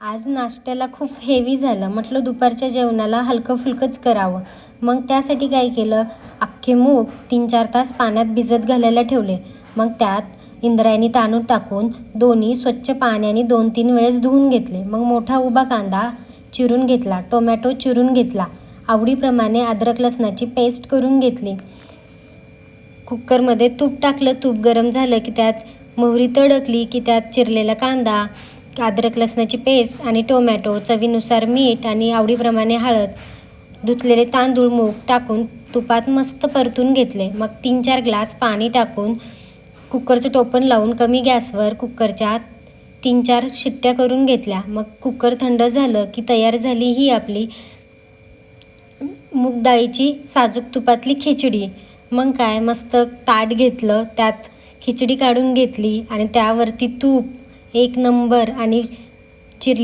आज नाश्त्याला खूप हेवी झालं. म्हटलं दुपारच्या जेवणाला हलकं फुलकंच करावं. मग त्यासाठी काय केलं, अख्खे मूग 3-4 तास पाण्यात भिजत घालायला ठेवले. मग त्यात इंद्रायणी तांदूळ टाकून दोन्ही स्वच्छ पाण्याने 2-3 वेळेस धुवून घेतले. मग मोठा उभा कांदा चिरून घेतला, टोमॅटो चिरून घेतला, आवडीप्रमाणे अद्रक लसणाची पेस्ट करून घेतली. कुकरमध्ये तूप टाकलं. तूप गरम झालं की त्यात मोहरी तडकली की त्यात चिरलेला कांदा, अद्रक लसणाची पेस्ट आणि टोमॅटो, चवीनुसार मीठ आणि आवडीप्रमाणे हळद, धुतलेले तांदूळ, मूग टाकून तुपात मस्त परतून घेतले. मग 3-4 ग्लास पाणी टाकून कुकरचं टोपण लावून कमी गॅसवर कुकरच्या 3-4 शिट्ट्या करून घेतल्या. मग कुकर थंड झालं की तयार झाली ही आपली मूग डाळीची साजूक तुपातली खिचडी. मग काय, मस्त ताट घेतलं, त्यात खिचडी काढून घेतली आणि त्यावरती तूप, एक नंबर आणि